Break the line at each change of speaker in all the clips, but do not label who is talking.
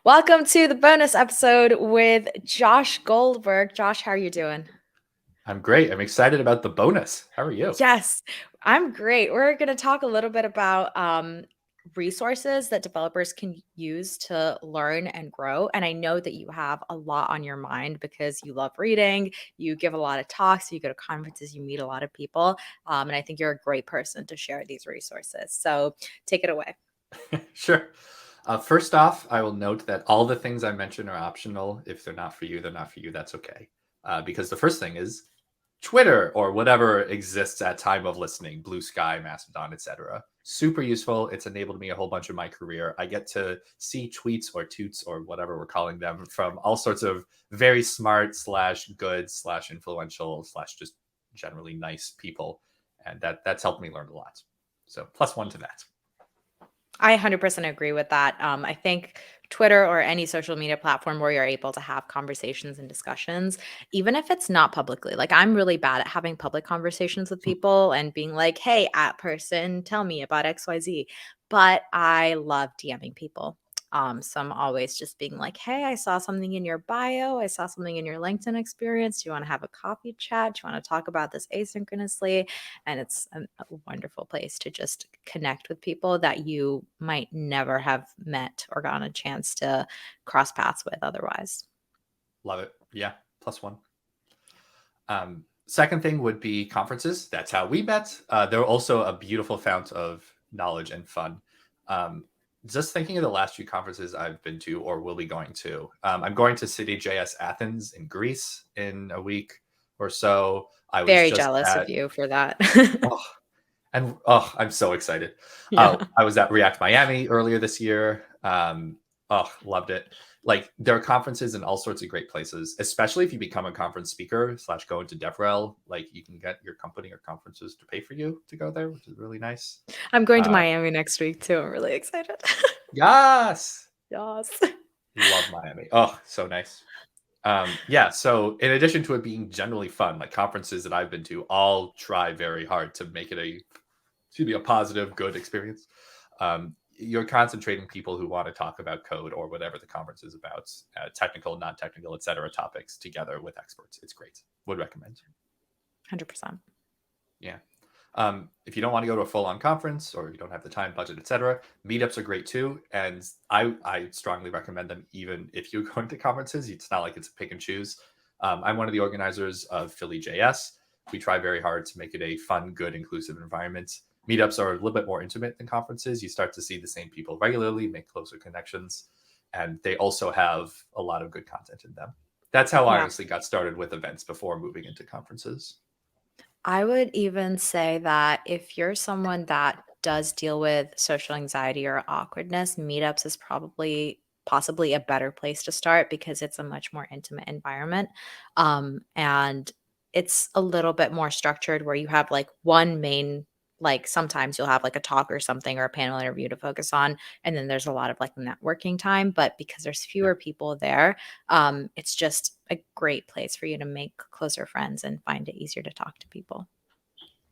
Welcome to the bonus episode with Josh Goldberg. Josh, how are you doing?
I'm great. I'm excited about the bonus. How are you?
Yes, I'm great. We're going to talk a little bit about resources that developers can use to learn and grow. And I know that you have a lot on your mind because you love reading, you give a lot of talks, you go to conferences, you meet a lot of people. And I think you're a great person to share these resources. So take it away.
Sure. First off, I will note that all the things I mentioned are optional. If they're not for you, they're not for you. That's okay. Because the first thing is Twitter or whatever exists at time of listening, Blue Sky, Mastodon, etc. Super useful. It's enabled me a whole bunch of my career. I get to see tweets or toots or whatever we're calling them from all sorts of very smart slash good slash influential slash just generally nice people, and that's helped me learn a lot. So plus one to that.
I 100% agree with that. I think Twitter or any social media platform where you're able to have conversations and discussions, even if it's not publicly. Like, I'm really bad at having public conversations with people and being like, hey, at person, tell me about XYZ. But I love DMing people. So I'm always just being like, hey, I saw something in your bio. I saw something in your LinkedIn experience. Do you want to have a coffee chat? Do you want to talk about this asynchronously? And it's a wonderful place to just connect with people that you might never have met or gotten a chance to cross paths with otherwise.
Love it. Yeah, plus one. Second thing would be conferences. That's how we met. They're also a beautiful fount of knowledge and fun. Um, just thinking of the last few conferences I've been to or will be going to. I'm going to CityJS Athens in Greece in a week or so. I was
Very
just
jealous of
at
you for that.
oh, and oh, I'm so excited.
Yeah.
I was at React Miami earlier this year. Oh, loved it. Like there are conferences in all sorts of great places, especially if you become a conference speaker slash go into DevRel. Like you can get your company or conferences to pay for you to go there, which is really nice.
I'm going to
Uh,
Miami next week too. I'm really excited.
yes,
Yes.
love Miami. Oh, so nice. Yeah. So in addition to it being generally fun, like conferences that I've been to, all try very hard to make it a positive, good experience. You're concentrating people who want to talk about code or whatever the conference is about, technical, non-technical, etc. topics together with experts. It's great. Would recommend.
100%.
Yeah. If you don't want to go to a full-on conference or you don't have the time, budget, etc., meetups are great too. And I strongly recommend them even if you're going to conferences. It's not like it's a pick and choose. I'm one of the organizers of Philly JS. We try very hard to make it a fun, good, inclusive environment. Meetups are a little bit more intimate than conferences. You start to see the same people regularly, make closer connections, and they also have a lot of good content in them. That's how I
Yeah.
honestly got started with events before moving into conferences.
I would even say that if you're someone that does deal with social anxiety or awkwardness, meetups is probably possibly a better place to start because it's a much more intimate environment. And it's a little bit more structured where you have like one main, like sometimes you'll have like a talk or something or a panel interview to focus on. And then there's a lot of like networking time. But because there's
Yeah,
fewer people there, it's just a great place for you to make closer friends and find it easier to talk to people.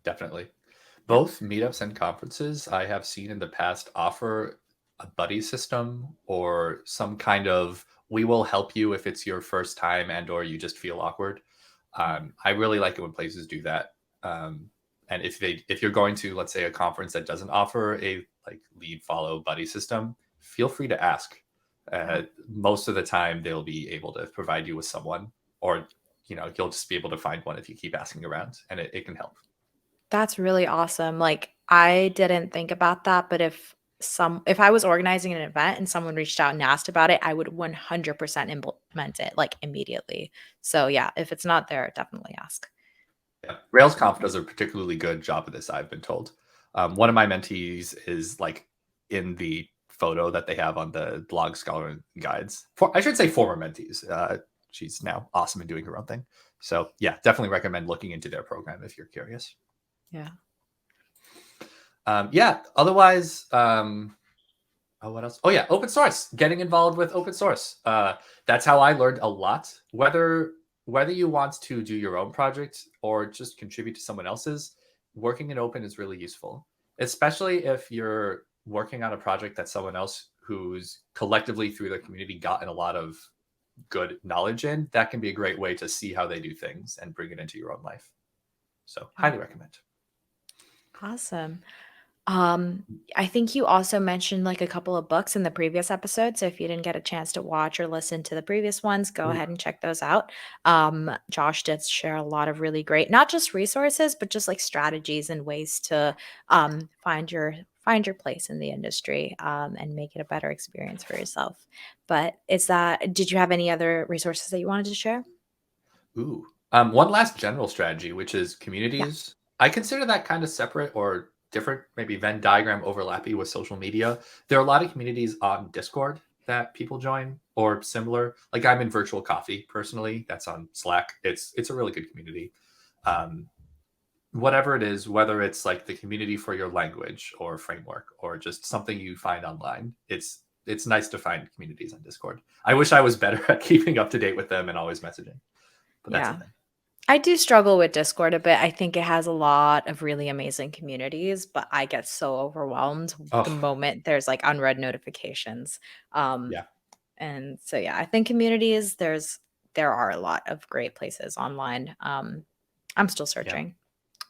definitely.
Yeah.
Both meetups and conferences I have seen in the past offer a buddy system or some kind of we will help you if it's your first time and or you just feel awkward. I really like it when places do that. And if you're going to, let's say, a conference that doesn't offer a like lead follow buddy system, feel free to ask.
Yeah.
Most of the time they'll be able to provide you with someone, or you'll just be able to find one if you keep asking around, and it can help.
That's really awesome. Like, I didn't think about that, but if I was organizing an event and someone reached out and asked about it, I would 100% implement it like immediately. So yeah, if it's not there, definitely ask.
Yeah. RailsConf does a particularly good job of this, I've been told. One of my mentees is like in the photo that they have on the blog Scholar Guides. I should say former mentees. She's now awesome and doing her own thing. So yeah, definitely recommend looking into their program if you're curious.
Yeah.
Yeah. Otherwise, oh, what else? Oh yeah, open source. Getting involved with open source. That's how I learned a lot. Whether you want to do your own project or just contribute to someone else's, working in open is really useful, especially if you're working on a project that someone else who's collectively through the community gotten a lot of good knowledge in, that can be a great way to see how they do things and bring it into your own life. So highly recommend.
Awesome. I think you also mentioned like a couple of books in the previous episode. So if you didn't get a chance to watch or listen to the previous ones, go
Ooh.
ahead and check those out. Josh did share a lot of really great, not just resources, but just like strategies and ways to find your place in the industry and make it a better experience for yourself. But did you have any other resources that you wanted to share?
Ooh. One last general strategy, which is
Yeah.
communities. I consider that kind of separate or different, maybe Venn diagram overlappy with social media. There are a lot of communities on Discord that people join or similar. Like I'm in Virtual Coffee personally. That's on Slack. It's a really good community. Um, Whatever it is, whether it's like the community for your language or framework or just something you find online, it's nice to find communities on Discord. I wish I was better at keeping up to date with them and always messaging, but that's a
Yeah.
thing.
I do struggle with Discord a bit. I think it has a lot of really amazing communities, but I get so overwhelmed the
Oh,
moment there's like unread notifications. Um,
yeah.
and so yeah, I think communities, there are a lot of great places online. I'm still
Yeah.
searching.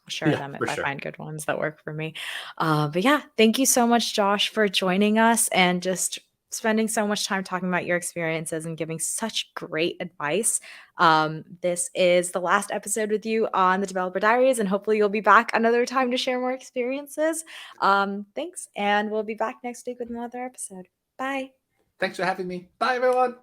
I'll share
Yeah,
them if
for
I
sure.
find good ones that work for me. But yeah, thank you so much, Josh, for joining us and just spending so much time talking about your experiences and giving such great advice. This is the last episode with you on the Developer Diaries, and hopefully you'll be back another time to share more experiences. Thanks, and we'll be back next week with another episode. Bye.
Thanks for having me. Bye, everyone.